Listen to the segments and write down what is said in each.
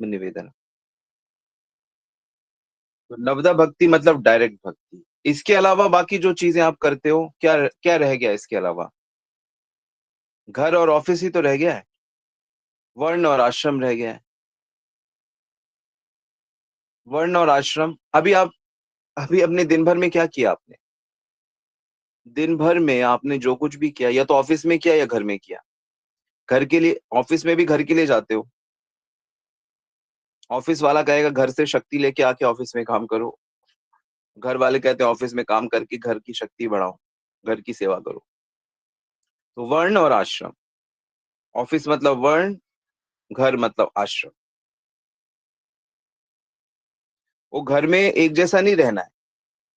आत्म निवेदन। तो नवदा भक्ति मतलब डायरेक्ट भक्ति। इसके अलावा बाकी जो चीजें आप करते हो, क्या क्या रह गया इसके अलावा? घर और ऑफिस ही तो रह गया है। वर्ण और आश्रम रह गया है। वर्ण और आश्रम। अभी अपने दिन भर में क्या किया आपने? दिन भर में आपने जो कुछ भी किया, या तो ऑफिस में किया या घर में किया। घर के लिए, ऑफिस में भी घर के लिए जाते हो। ऑफिस वाला कहेगा घर से शक्ति लेके आके ऑफिस में काम करो। घर वाले कहते हैं ऑफिस में काम करके घर की शक्ति बढ़ाओ, घर की सेवा करो। तो वर्ण और आश्रम। ऑफिस मतलब वर्ण, घर मतलब आश्रम। वो घर में एक जैसा नहीं रहना है।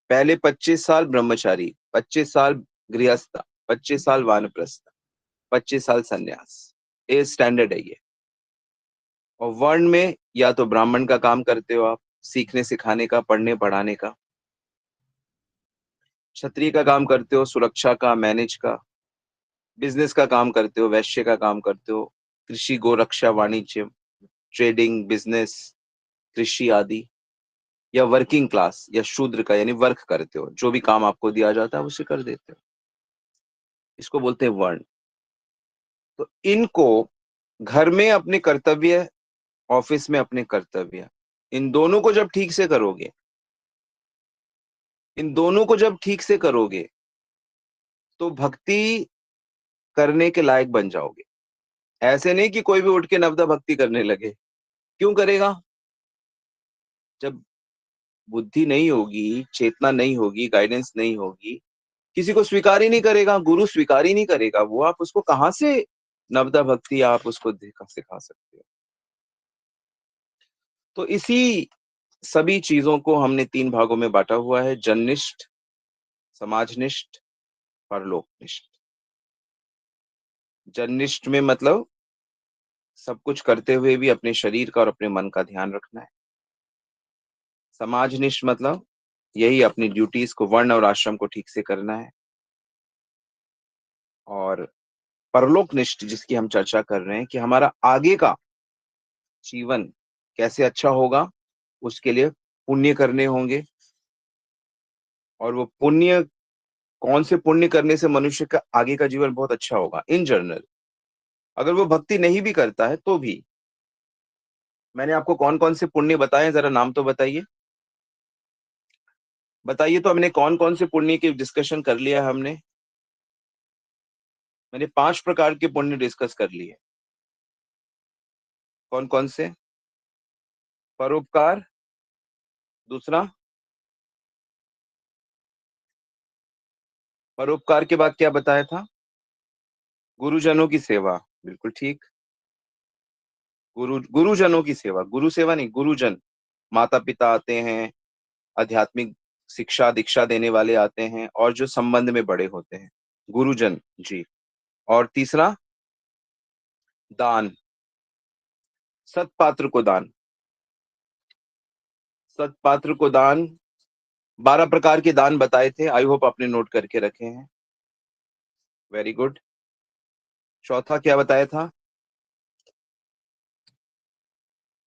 पहले 25 साल ब्रह्मचारी, 25 साल गृहस्थ, 25 साल वानप्रस्थ, 25 साल संन्यास। ये स्टैंडर्ड है ये। और वर्ण में या तो ब्राह्मण का काम करते हो आप, सीखने सिखाने का, पढ़ने पढ़ाने का। क्षत्रिय का काम करते हो, सुरक्षा का, मैनेज का। बिजनेस का काम करते हो, वैश्य का काम करते हो। कृषि, गोरक्षा, वाणिज्य, ट्रेडिंग, बिजनेस, कृषि आदि। या वर्किंग क्लास या शूद्र का, यानी वर्क करते हो, जो भी काम आपको दिया जाता है उसे कर देते हो। इसको बोलते हैं वर्ण। तो इनको घर में अपने कर्तव्य, ऑफिस में अपने कर्तव्य, इन दोनों को जब ठीक से करोगे, इन दोनों को जब ठीक से करोगे, तो भक्ति करने के लायक बन जाओगे। ऐसे नहीं कि कोई भी उठ के नवदा भक्ति करने लगे। क्यों करेगा? जब बुद्धि नहीं होगी, चेतना नहीं होगी, गाइडेंस नहीं होगी, किसी को स्वीकार ही नहीं करेगा, गुरु स्वीकार ही नहीं करेगा, वो आप उसको कहां से नवदा भक्ति आप उसको सिखा सकते हो? तो इसी सभी चीजों को हमने 3 भागों में बांटा हुआ है: जननिष्ठ, समाजनिष्ठ, परलोकनिष्ठ। जननिष्ठ में मतलब सब कुछ करते हुए भी अपने शरीर का और अपने मन का ध्यान रखना है। समाजनिष्ठ मतलब यही अपनी ड्यूटीज को, वर्ण और आश्रम को ठीक से करना है। और परलोकनिष्ठ जिसकी हम चर्चा कर रहे हैं कि हमारा आगे का जीवन कैसे अच्छा होगा, उसके लिए पुण्य करने होंगे। और वो पुण्य, कौन से पुण्य करने से मनुष्य का आगे का जीवन बहुत अच्छा होगा इन जनरल। अगर वो भक्ति नहीं भी करता है तो भी, मैंने आपको कौन कौन से पुण्य बताए, जरा नाम तो बताइए। बताइए तो, हमने कौन कौन से पुण्य की डिस्कशन कर लिया है हमने? मैंने 5 प्रकार के पुण्य डिस्कस कर लिए। कौन कौन से? परोपकार, दूसरा? परोपकार के बाद क्या बताया था? गुरुजनों की सेवा, बिल्कुल ठीक। गुरुजनों की सेवा, गुरु सेवा नहीं, गुरुजन। माता पिता आते हैं, आध्यात्मिक शिक्षा दीक्षा देने वाले आते हैं, और जो संबंध में बड़े होते हैं, गुरुजन जी। और तीसरा? दान, सत्पात्र को दान। सत्पात्र को दान। 12 प्रकार के दान बताए थे, आई होप आपने नोट करके रखे हैं। Very good. चौथा क्या बताया था?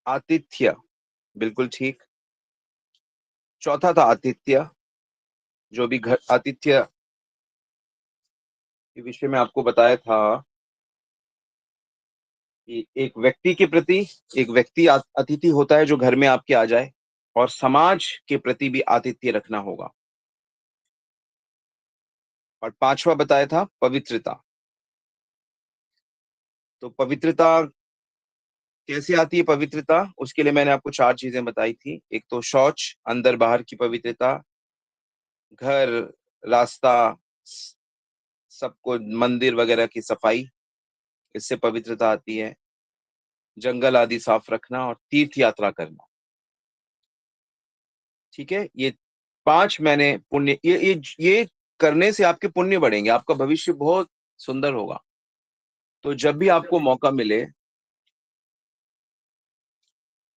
आतिथ्य, बिल्कुल ठीक। चौथा था आतिथ्य। जो भी घर आतिथ्य के विषय में आपको बताया था कि एक व्यक्ति के प्रति, एक व्यक्ति अतिथि होता है जो घर में आपके आ जाए, और समाज के प्रति भी आतिथ्य रखना होगा। और पांचवा बताया था पवित्रता। तो पवित्रता कैसे आती है? पवित्रता, उसके लिए मैंने आपको 4 चीजें बताई थी। एक तो शौच, अंदर बाहर की पवित्रता। घर, रास्ता, सबको, मंदिर वगैरह की सफाई, इससे पवित्रता आती है। जंगल आदि साफ रखना, और तीर्थ यात्रा करना। ठीक है, ये 5 मैंने पुण्य, ये करने से आपके पुण्य बढ़ेंगे, आपका भविष्य बहुत सुंदर होगा। तो जब भी आपको मौका मिले।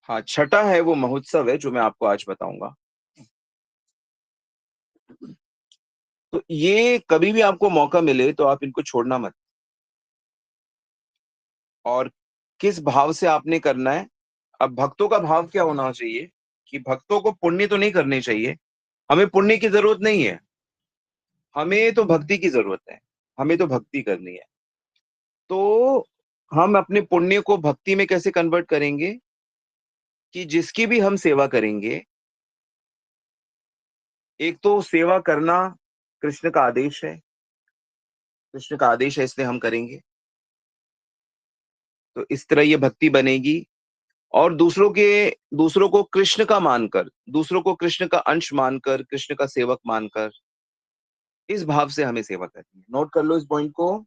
हाँ, छठा है वो महोत्सव है जो मैं आपको आज बताऊंगा। तो ये कभी भी आपको मौका मिले तो आप इनको छोड़ना मत। और किस भाव से आपने करना है? अब भक्तों का भाव क्या होना चाहिए कि भक्तों को पुण्य तो नहीं करने चाहिए, हमें पुण्य की जरूरत नहीं है, हमें तो भक्ति की जरूरत है, हमें तो भक्ति करनी है। तो हम अपने पुण्य को भक्ति में कैसे कन्वर्ट करेंगे कि जिसकी भी हम सेवा करेंगे, एक तो सेवा करना कृष्ण का आदेश है, कृष्ण का आदेश है इसलिए हम करेंगे, तो इस तरह ये भक्ति बनेगी। और दूसरों को कृष्ण का मानकर, दूसरों को कृष्ण का अंश मानकर, कृष्ण का सेवक मानकर, इस भाव से हमें सेवा करनी है। नोट कर लो इस पॉइंट को।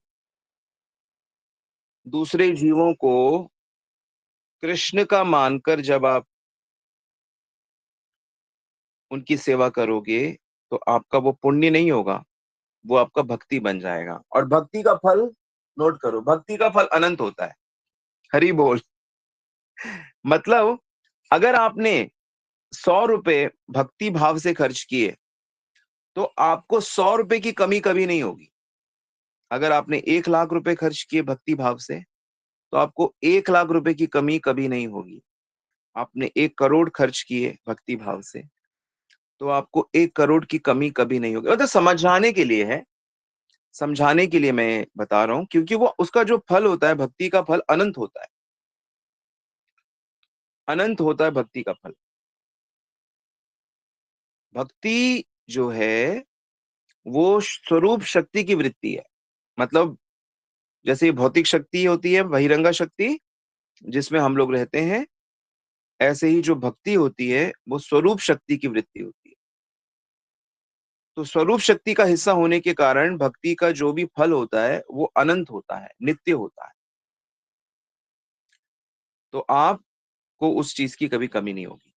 दूसरे जीवों को कृष्ण का मानकर जब आप उनकी सेवा करोगे, तो आपका वो पुण्य नहीं होगा, वो आपका भक्ति बन जाएगा। और भक्ति का फल, नोट करो, भक्ति का फल अनंत होता है। हरि बोल। मतलब अगर आपने 100 रुपए भक्ति भाव से खर्च किए, तो आपको 100 रुपए की कमी कभी नहीं होगी। अगर आपने 1 लाख रुपए खर्च किए भक्ति भाव से, तो आपको 1 लाख रुपए की कमी कभी नहीं होगी। आपने 1 करोड़ खर्च किए भक्ति भाव से, तो आपको 1 करोड़ की कमी कभी नहीं होगी। मतलब समझाने के लिए है, समझाने के लिए मैं बता रहा हूं, क्योंकि वो उसका जो फल होता है, भक्ति का फल अनंत होता है, अनंत होता है भक्ति का फल। भक्ति जो है वो स्वरूप शक्ति की वृत्ति है। मतलब जैसे भौतिक शक्ति होती है, बहिरंगा शक्ति, जिसमें हम लोग रहते हैं, ऐसे ही जो भक्ति होती है वो स्वरूप शक्ति की वृत्ति होती है। तो स्वरूप शक्ति का हिस्सा होने के कारण भक्ति का जो भी फल होता है वो अनंत होता है, नित्य होता है। तो आपको उस चीज की कभी कमी नहीं होगी।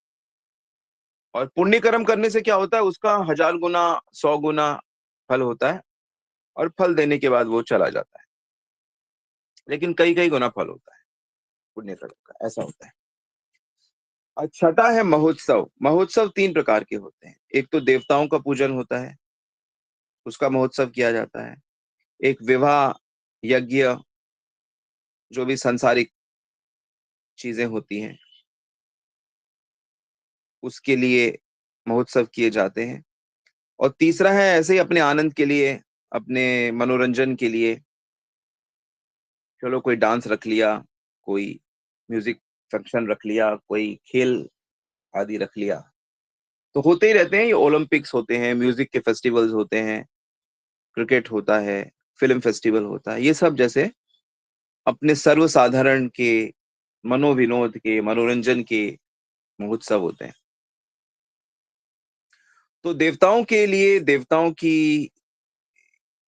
और पुण्य कर्म करने से क्या होता है, उसका 1000 गुना, 100 गुना फल होता है, और फल देने के बाद वो चला जाता है। लेकिन कई कई गुना फल होता है पुण्य कर्म का, ऐसा होता है। और छठा है महोत्सव। महोत्सव 3 प्रकार के होते हैं। एक तो देवताओं का पूजन होता है, उसका महोत्सव किया जाता है। एक विवाह, यज्ञ, जो भी सांसारिक चीजें होती हैं, उसके लिए महोत्सव किए जाते हैं। और तीसरा है ऐसे ही अपने आनंद के लिए, अपने मनोरंजन के लिए। चलो कोई डांस रख लिया, कोई म्यूजिक फंक्शन रख लिया, कोई खेल आदि रख लिया। तो होते ही रहते हैं, ये ओलंपिक्स होते हैं, म्यूजिक के फेस्टिवल्स होते हैं, क्रिकेट होता है, फिल्म फेस्टिवल होता है, ये सब जैसे अपने सर्वसाधारण के, मनोविनोद के, मनोरंजन के महोत्सव होते हैं। तो देवताओं के लिए, देवताओं की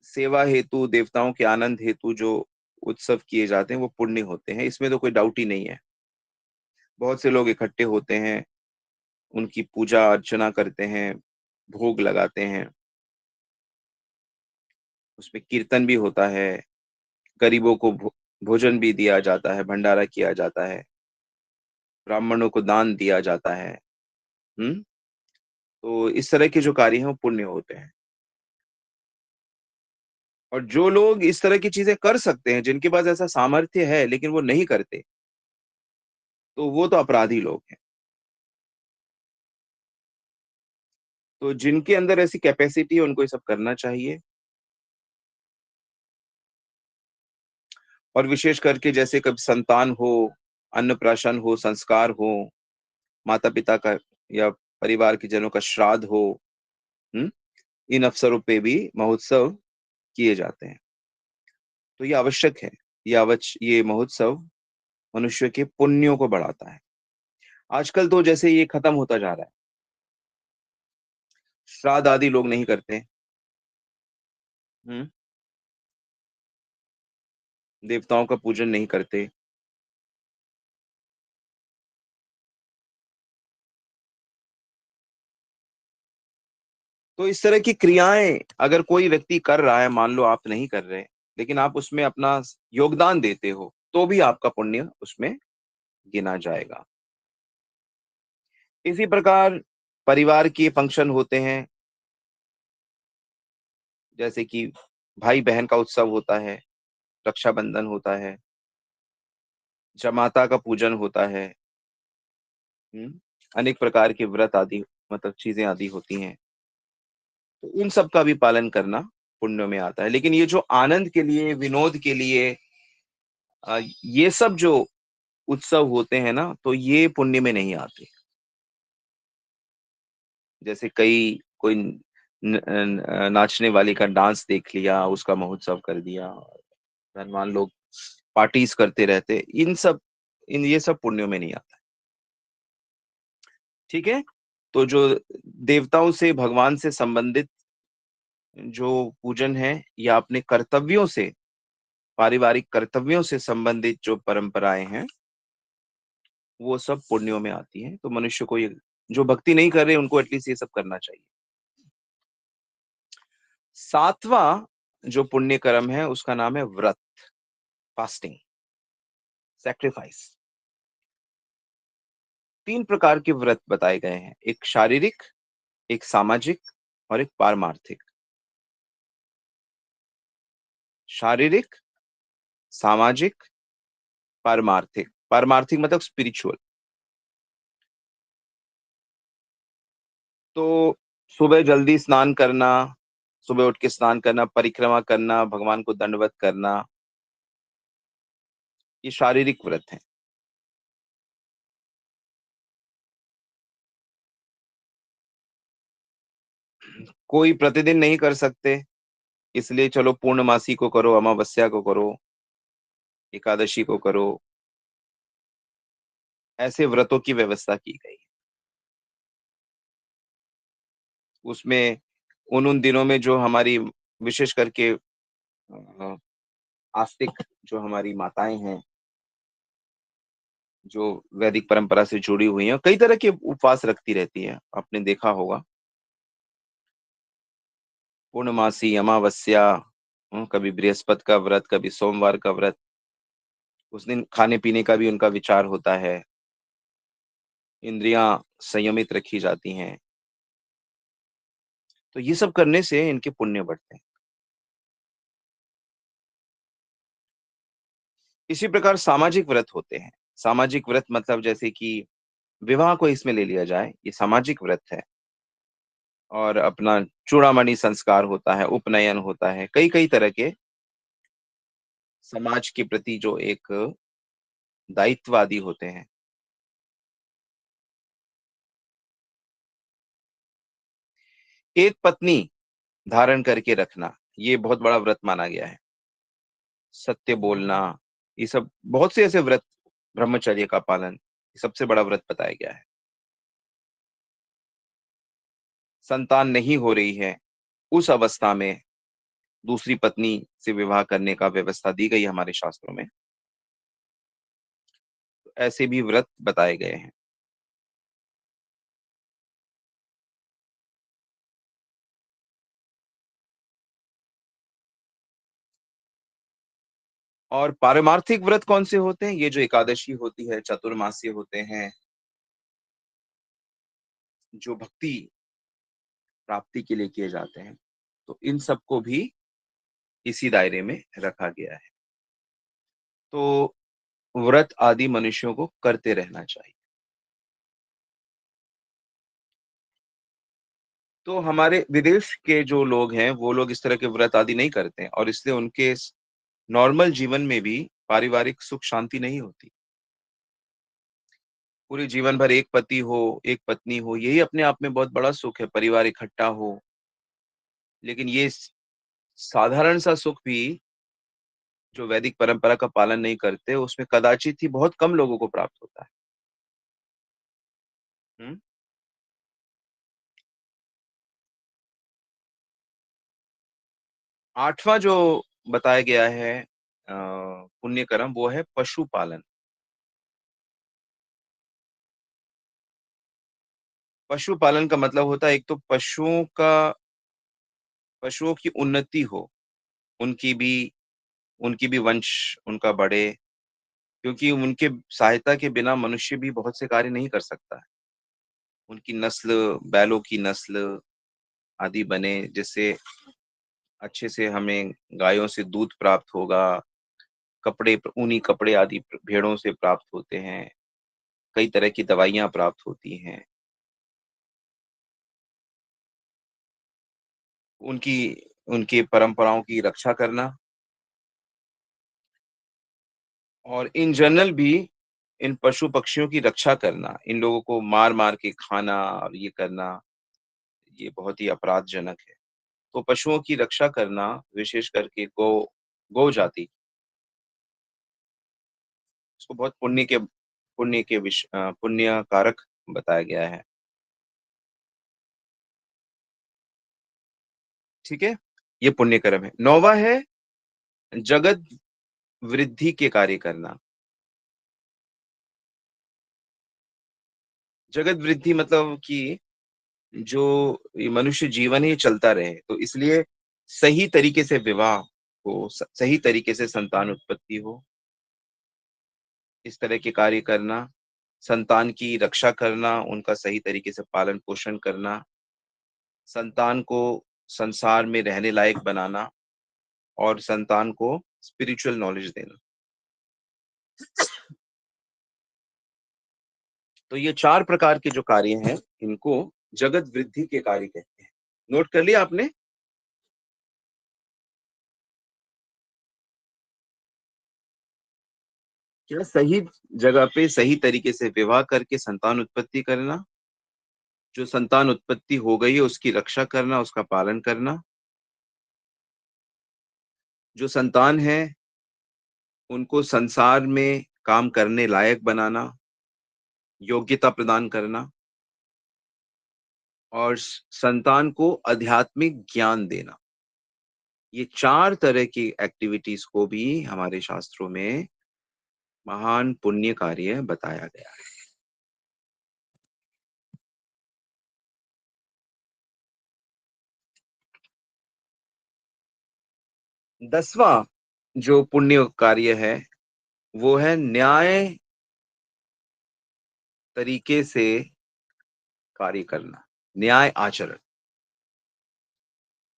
सेवा हेतु, देवताओं के आनंद हेतु जो उत्सव किए जाते हैं वो पुण्य होते हैं, इसमें तो कोई डाउट ही नहीं है। बहुत से लोग इकट्ठे होते हैं, उनकी पूजा अर्चना करते हैं, भोग लगाते हैं, उसमें कीर्तन भी होता है, गरीबों को भोजन भी दिया जाता है, भंडारा किया जाता है, ब्राह्मणों को दान दिया जाता है। हम्म। तो इस तरह के जो कार्य हैं वो पुण्य होते हैं। और जो लोग इस तरह की चीजें कर सकते हैं, जिनके पास ऐसा सामर्थ्य है लेकिन वो नहीं करते, तो वो तो अपराधी लोग हैं। तो जिनके अंदर ऐसी कैपेसिटी है उनको ये सब करना चाहिए। और विशेष करके जैसे कभी संतान हो, अन्नप्राशन हो, संस्कार हो, माता पिता का या परिवार के जनों का श्राद्ध हो, हम्म, इन अवसरों पे भी महोत्सव किए जाते हैं। तो ये आवश्यक है। ये महोत्सव मनुष्य के पुण्यों को बढ़ाता है। आजकल तो जैसे ये खत्म होता जा रहा है, श्राद्ध आदि लोग नहीं करते। हम्म। देवताओं का पूजन नहीं करते। तो इस तरह की क्रियाएं अगर कोई व्यक्ति कर रहा है, मान लो आप नहीं कर रहे, लेकिन आप उसमें अपना योगदान देते हो, तो भी आपका पुण्य उसमें गिना जाएगा। इसी प्रकार परिवार के फंक्शन होते हैं, जैसे कि भाई बहन का उत्सव होता है, रक्षाबंधन होता है, जमाता का पूजन होता है, अनेक प्रकार के व्रत आदि मतलब चीजें आदि होती हैं, तो उन सब का भी पालन करना पुण्य में आता है। लेकिन ये जो आनंद के लिए, विनोद के लिए ये सब जो उत्सव होते हैं ना, तो ये पुण्य में नहीं आते। जैसे कोई नाचने वाली का डांस देख लिया, उसका महोत्सव कर दिया, धनवान लोग पार्टीज करते रहते, इन ये सब पुण्यों में नहीं आता। ठीक है। तो जो देवताओं से, भगवान से संबंधित जो पूजन है, या अपने कर्तव्यों से, पारिवारिक कर्तव्यों से संबंधित जो परंपराएं हैं, वो सब पुण्यों में आती हैं। तो मनुष्य को ये, जो भक्ति नहीं कर रहे उनको एटलीस्ट ये सब करना चाहिए। सातवां जो पुण्य कर्म है उसका नाम है व्रत, फास्टिंग, सैक्रिफाइस। तीन प्रकार के व्रत बताए गए हैं, एक शारीरिक, एक सामाजिक और एक पारमार्थिक। शारीरिक, सामाजिक, पारमार्थिक। पारमार्थिक मतलब स्पिरिचुअल। तो सुबह जल्दी स्नान करना, सुबह उठ के स्नान करना, परिक्रमा करना, भगवान को दंडवत करना, ये शारीरिक व्रत है। कोई प्रतिदिन नहीं कर सकते, इसलिए चलो पूर्णमासी को करो, अमावस्या को करो, एकादशी को करो, ऐसे व्रतों की व्यवस्था की गई है। उसमें उन उन दिनों में जो हमारी, विशेष करके आस्तिक जो हमारी माताएं हैं, जो वैदिक परंपरा से जुड़ी हुई हैं, कई तरह के उपवास रखती रहती है, आपने देखा होगा। पूर्णमासी, अमावस्या, कभी बृहस्पति का व्रत, कभी सोमवार का व्रत। उस दिन खाने पीने का भी उनका विचार होता है, इंद्रियां संयमित रखी जाती हैं। तो ये सब करने से इनके पुण्य बढ़ते हैं। इसी प्रकार सामाजिक व्रत होते हैं। सामाजिक व्रत मतलब जैसे कि विवाह को इसमें ले लिया जाए, ये सामाजिक व्रत है। और अपना चूड़ामणि संस्कार होता है, उपनयन होता है, कई कई तरह के समाज के प्रति जो एक दायित्ववादी होते हैं। एक पत्नी धारण करके रखना, ये बहुत बड़ा व्रत माना गया है। सत्य बोलना, ये सब बहुत से ऐसे व्रत, ब्रह्मचर्य का पालन, ये सबसे बड़ा व्रत बताया गया है। संतान नहीं हो रही है, उस अवस्था में दूसरी पत्नी से विवाह करने का व्यवस्था दी गई है हमारे शास्त्रों में। तो ऐसे भी व्रत बताए गए हैं। और पारमार्थिक व्रत कौन से होते हैं? ये जो एकादशी होती है, चतुर्मास्य होते हैं, जो भक्ति प्राप्ति के लिए किए जाते हैं, तो इन सबको भी इसी दायरे में रखा गया है। तो व्रत आदि मनुष्यों को करते रहना चाहिए। तो हमारे विदेश के जो लोग हैं, वो लोग इस तरह के व्रत आदि नहीं करते हैं, और इसलिए उनके नॉर्मल जीवन में भी पारिवारिक सुख शांति नहीं होती। पूरे जीवन भर एक पति हो, एक पत्नी हो, यही अपने आप में बहुत बड़ा सुख है, परिवार इकट्ठा हो। लेकिन ये साधारण सा सुख भी जो वैदिक परंपरा का पालन नहीं करते, उसमें कदाचित ही बहुत कम लोगों को प्राप्त होता है। हम्म। 8वां जो बताया गया है पुण्य कर्म, वो है पशुपालन। पशुपालन का मतलब होता है, एक तो पशुओं की उन्नति हो, उनकी भी उनकी भी वंश उनका बढ़े, क्योंकि उनके सहायता के बिना मनुष्य भी बहुत से कार्य नहीं कर सकता है। उनकी नस्ल, बैलों की नस्ल आदि बने, जिससे अच्छे से हमें गायों से दूध प्राप्त होगा, कपड़े, ऊनी कपड़े आदि भेड़ों से प्राप्त होते हैं। कई तरह की दवाइयाँ प्राप्त होती हैं। उनकी उनकी परंपराओं की रक्षा करना और इन जनरल भी इन पशु-पक्षियों की रक्षा करना, इन लोगों को मार-मार के खाना और ये करना, ये बहुत ही अपराधजनक है। तो पशुओं की रक्षा करना, विशेष करके गौ जाति, इसको बहुत पुण्य कारक बताया गया है। ठीक है? ये पुण्य कर्म है। 9वां है जगत वृद्धि के कार्य करना। जगत वृद्धि मतलब कि जो ये मनुष्य जीवन है ये चलता रहे, तो इसलिए सही तरीके से विवाह हो, सही तरीके से संतान उत्पत्ति हो, इस तरह के कार्य करना, संतान की रक्षा करना, उनका सही तरीके से पालन-पोषण करना, संतान को संसार में रहने लायक बनाना और संतान को स्पिरिचुअल नॉलेज देना। तो ये 4 प्रकार के जो कार्य हैं, इनको जगत वृद्धि के कार्य कहते हैं। नोट कर लिया आपने? क्या सही जगह पे सही तरीके से विवाह करके संतान उत्पत्ति करना, जो संतान उत्पत्ति हो गई है उसकी रक्षा करना, उसका पालन करना, जो संतान है उनको संसार में काम करने लायक बनाना, योग्यता प्रदान करना और संतान को आध्यात्मिक ज्ञान देना। ये 4 तरह की एक्टिविटीज़ को भी हमारे शास्त्रों में महान पुण्य कार्य बताया गया है। 10वां जो पुण्य कार्य है, वो है न्याय तरीके से कार्य करना, न्याय आचरण।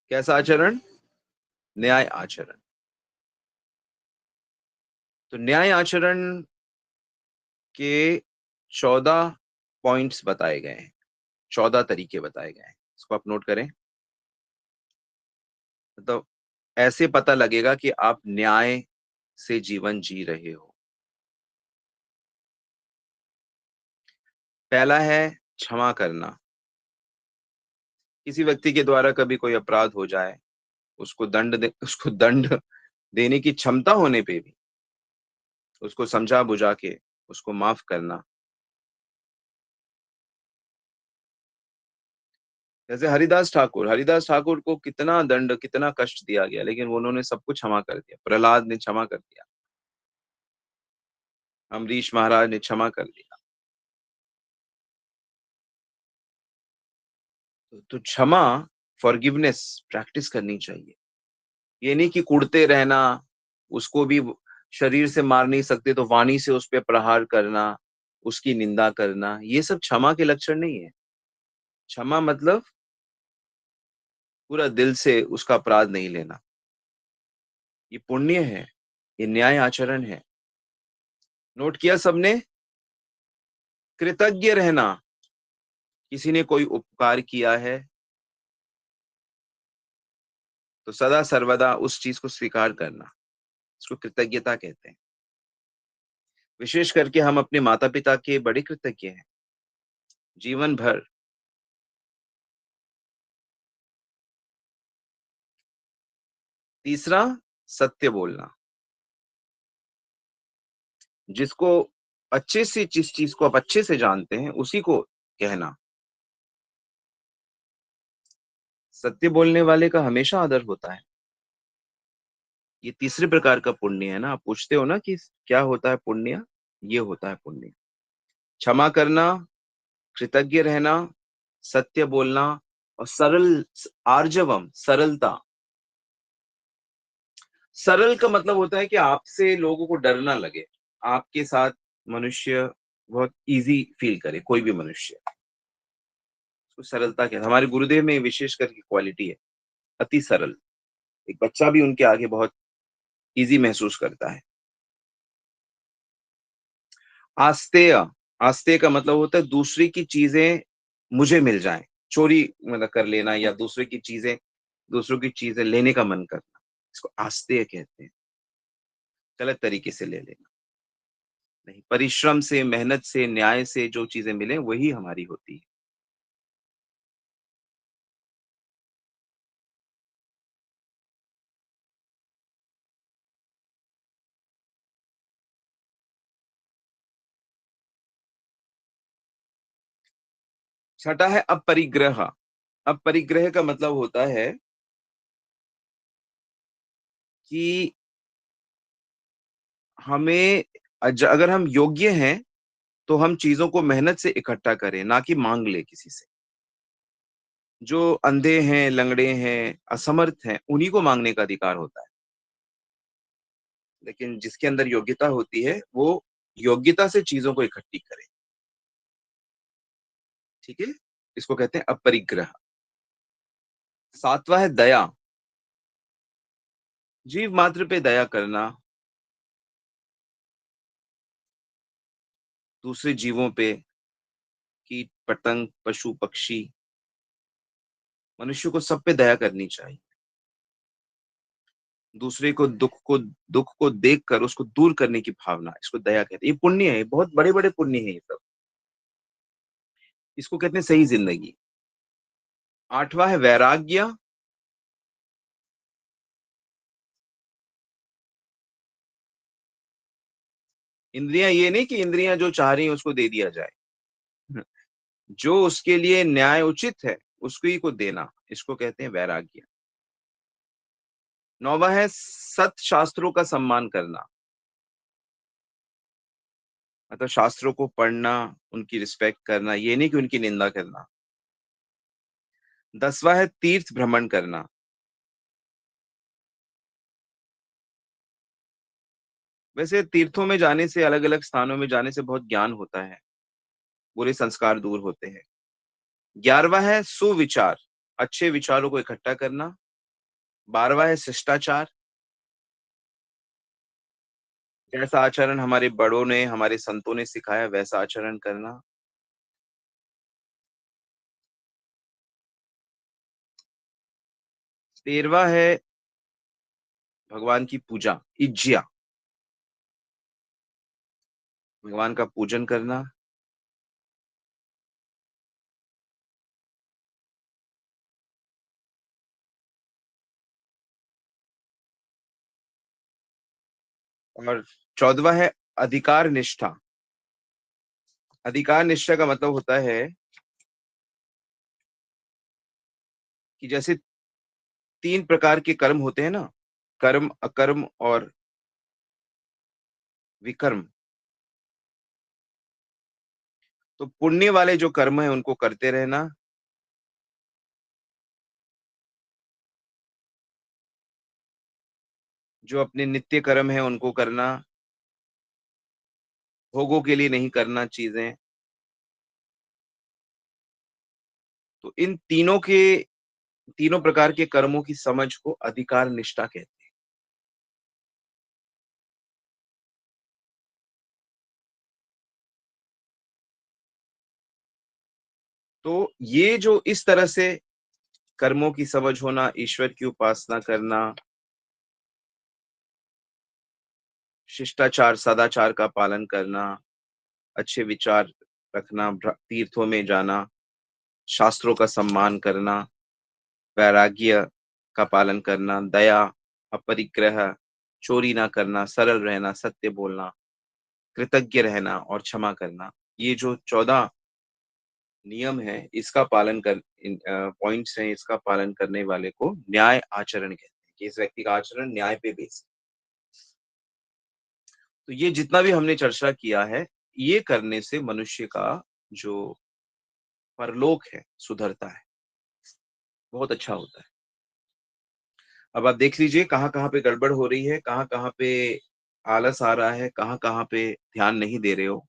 कैसा आचरण? न्याय आचरण। तो न्याय आचरण के 14 पॉइंट्स बताए गए हैं, 14 तरीके बताए गए हैं। इसको आप नोट करें। तो ऐसे पता लगेगा कि आप न्याय से जीवन जी रहे हो। पहला है क्षमा करना। किसी व्यक्ति के द्वारा कभी कोई अपराध हो जाए, उसको दंड देने की क्षमता होने पे भी उसको समझा-बुझा के उसको माफ करना। जैसे हरिदास ठाकुर को कितना दंड, कितना कष्ट दिया गया, लेकिन उन्होंने सब कुछ क्षमा कर दिया। प्रहलाद ने क्षमा कर दिया, अम्बरीश महाराज ने क्षमा कर दिया। तो क्षमा, फॉरगिवनेस प्रैक्टिस करनी चाहिए। ये नहीं कि कूटते रहना, उसको भी शरीर से मार नहीं सकते तो वाणी से उस पे प्रहार करना, उसकी निंदा करना, ये सब क्षमा के लक्षण नहीं है। क्षमा मतलब पूरा दिल से उसका अपराध नहीं लेना। ये पुण्य है, ये न्याय आचरण है। नोट किया सबने? कृतज्ञ रहना, किसी ने कोई उपकार किया है, तो सदा सर्वदा उस चीज को स्वीकार करना, इसको कृतज्ञता कहते हैं। विशेष करके हम अपने माता-पिता के बड़े कृतज्ञ हैं, जीवन भर। तीसरा, सत्य बोलना। जिसको अच्छे से जिस चीज को आप अच्छे से जानते हैं, उसी को कहना। सत्य बोलने वाले का हमेशा आदर होता है। ये तीसरे प्रकार का पुण्य है ना। आप पूछते हो ना कि क्या होता है पुण्य? ये होता है पुण्य। क्षमा करना, कृतज्ञ रहना, सत्य बोलना और आर्जवम, सरलता। सरल का मतलब होता है कि आपसे लोगों को डर ना लगे। आपके साथ मनुष्य बहुत ईज़ी फ़ील करे, कोई भी मनुष्य। उसको सरलता कहते हैं। हमारे गुरुदेव में विशेष करके क्वालिटी है, अति सरल। एक बच्चा भी उनके आगे बहुत ईज़ी महसूस करता है। आस्तेय, आस्ते का मतलब होता है दूसरे की चीजें मुझे मिल जाएं, चोरी मतलब कर लेना या दूसरों की चीजें लेने का मन करना, इसको आस्तेय कहते हैं। गलत तरीके से ले लेना नहीं, परिश्रम से, मेहनत से, न्याय से जो चीजें मिले वही हमारी होती है। छठा है अपरिग्रह। अपरिग्रह का मतलब होता है कि हमें अगर हम योग्य हैं तो हम चीजों को मेहनत से इकट्ठा करें, ना कि मांग ले किसी से। जो अंधे हैं, लंगड़े हैं, असमर्थ हैं, उन्हीं को मांगने का अधिकार होता है। लेकिन जिसके अंदर योग्यता होती है वो योग्यता से चीजों को इकट्ठी करे। ठीक है, इसको कहते हैं अपरिग्रह। सातवां है दया। जीव मात्र पे दया करना, दूसरे जीवों पे, कीट पतंग, पशु पक्षी, मनुष्य को सब पे दया करनी चाहिए। दूसरे को दुख को देखकर उसको दूर करने की भावना, इसको दया कहते हैं। ये पुण्य है, बहुत बड़े बड़े पुण्य है ये सब। इसको कहते हैं सही जिंदगी। आठवां है वैराग्य। इंद्रियां, ये नहीं कि इंद्रियां जो चाह रही हैं उसको दे दिया जाए। जो उसके लिए न्याय उचित है उसको ही को देना, इसको कहते हैं वैराग्य। नौवां है सत शास्त्रों का सम्मान करना, मतलब शास्त्रों को पढ़ना, उनकी रिस्पेक्ट करना, ये नहीं कि उनकी निंदा करना। 10वां है तीर्थ भ्रमण करना। वैसे तीर्थों में जाने से, अलग अलग स्थानों में जाने से बहुत ज्ञान होता है, बुरे संस्कार दूर होते हैं। 11वां है सुविचार, अच्छे विचारों को इकट्ठा करना। 12वां है शिष्टाचार, जैसा आचरण हमारे बड़ों ने, हमारे संतों ने सिखाया वैसा आचरण करना। 13वां है भगवान की पूजा, इज्जिया, भगवान का पूजन करना। और 14वां है अधिकार निष्ठा। अधिकार निष्ठा का मतलब होता है कि जैसे 3 प्रकार के कर्म होते हैं ना, कर्म, अकर्म और विकर्म। तो पुण्य वाले जो कर्म है उनको करते रहना, जो अपने नित्य कर्म है उनको करना, भोगों के लिए नहीं करना चीजें। तो इन तीनों प्रकार के कर्मों की समझ को अधिकार निष्ठा कहते हैं। तो ये जो इस तरह से कर्मों की समझ होना, ईश्वर की उपासना करना, शिष्टाचार सदाचार का पालन करना, अच्छे विचार रखना, तीर्थों में जाना, शास्त्रों का सम्मान करना, वैराग्य का पालन करना, दया, अपरिग्रह, चोरी ना करना, सरल रहना, सत्य बोलना, कृतज्ञ रहना और क्षमा करना, ये जो 14 नियम है, इसका पालन कर, पॉइंट्स हैं, इसका पालन करने वाले को न्याय आचरण कहते हैं कि इस व्यक्ति का आचरण न्याय पे बेस। तो ये जितना भी हमने चर्चा किया है, ये करने से मनुष्य का जो परलोक है सुधरता है, बहुत अच्छा होता है। अब आप देख लीजिए कहाँ कहाँ पे गड़बड़ हो रही है, कहाँ कहाँ पे आलस आ रहा है, कहाँ कहाँ पे ध्यान नहीं दे रहे हो,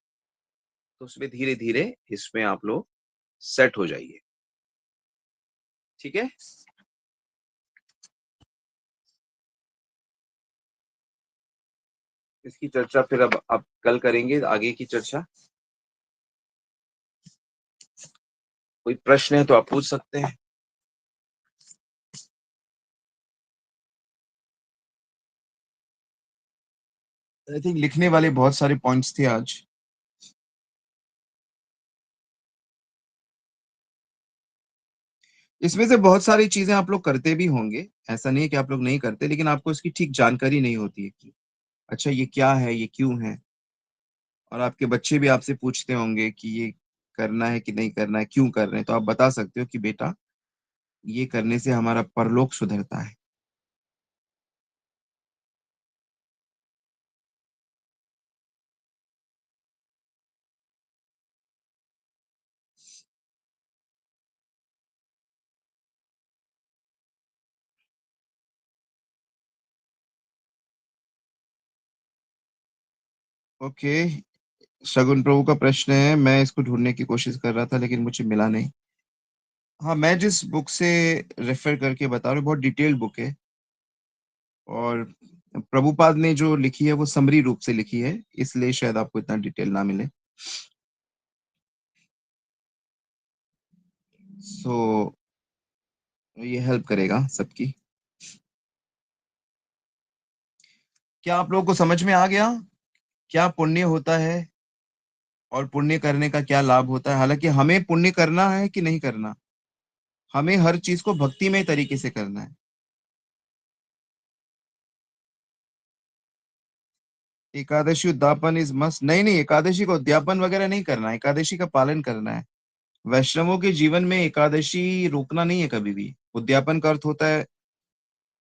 तो उसमें धीरे धीरे इसमें आप लोग सेट हो जाइए। ठीक है, इसकी चर्चा फिर अब कल करेंगे, आगे की चर्चा। कोई प्रश्न है तो आप पूछ सकते हैं। आई थिंक लिखने वाले बहुत सारे पॉइंट्स थे आज। इसमें से बहुत सारी चीजें आप लोग करते भी होंगे, ऐसा नहीं है कि आप लोग नहीं करते, लेकिन आपको इसकी ठीक जानकारी नहीं होती है कि अच्छा ये क्या है, ये क्यों है। और आपके बच्चे भी आपसे पूछते होंगे कि ये करना है कि नहीं करना है, क्यों कर रहे हैं, तो आप बता सकते हो कि बेटा ये करने से हमारा परलोक सुधरता है। ओके, शगुन प्रभु का प्रश्न है, मैं इसको ढूंढने की कोशिश कर रहा था लेकिन मुझे मिला नहीं। हाँ, मैं जिस बुक से रेफर करके बता रहा हूँ बहुत डिटेल्ड बुक है, और प्रभुपाद ने जो लिखी है वो समरी रूप से लिखी है, इसलिए शायद आपको इतना डिटेल ना मिले। सो ये हेल्प करेगा सबकी। क्या आप लोगों को समझ में आ गया क्या पुण्य होता है और पुण्य करने का क्या लाभ होता है? हालांकि हमें पुण्य करना है कि नहीं करना, हमें हर चीज को भक्तिमय तरीके से करना है। एकादशी उद्यापन इज मस्ट, नहीं नहीं, एकादशी का उद्यापन वगैरह नहीं करना है, एकादशी का पालन करना है। वैष्णवों के जीवन में एकादशी रोकना नहीं है कभी भी। उद्यापन का अर्थ होता है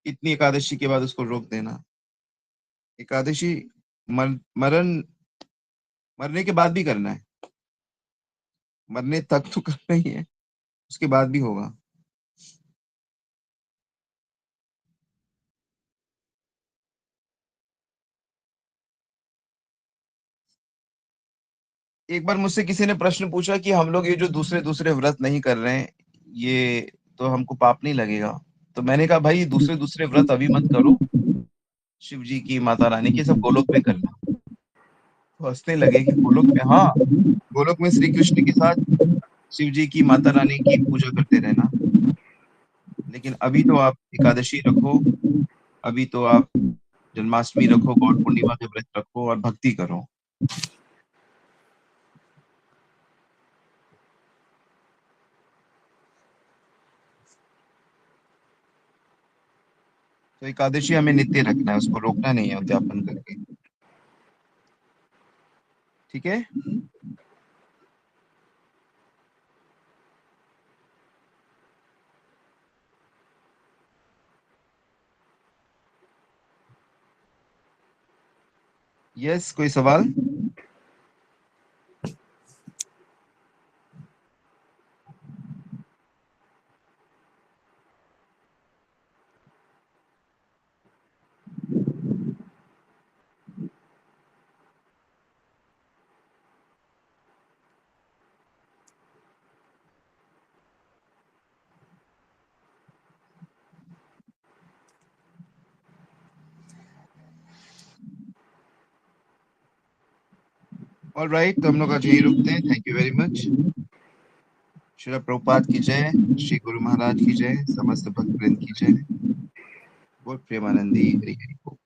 इतनी एकादशी के बाद उसको रोक देना। एकादशी मरण, मरने के बाद भी करना है, मरने तक तो करना ही है, उसके बाद भी होगा। एक बार मुझसे किसी ने प्रश्न पूछा कि हम लोग ये जो दूसरे दूसरे व्रत नहीं कर रहे हैं, ये तो हमको पाप नहीं लगेगा? तो मैंने कहा भाई दूसरे दूसरे व्रत अभी मत करो, शिव जी की, माता रानी की, सब गोलोक में करना। तो हंसने लगे कि गोलोक में? हाँ, गोलोक में श्री कृष्ण के साथ शिव जी की, माता रानी की पूजा करते रहना। लेकिन अभी तो आप एकादशी रखो, अभी तो आप जन्माष्टमी रखो, गौर पूर्णिमा के व्रत रखो और भक्ति करो। तो एकादशी हमें नित्य रखना है, उसको रोकना नहीं है उद्यापन करके। ठीक है। यस, कोई सवाल? ऑलराइट, तो हम लोग आज यहीं रुकते हैं। Thank you very much. Shri Prabhupada की जय, श्री गुरु महाराज की जय, समस्त भक्त वृंद की जय। बोल प्रेमानंदी हरि हरि बोल।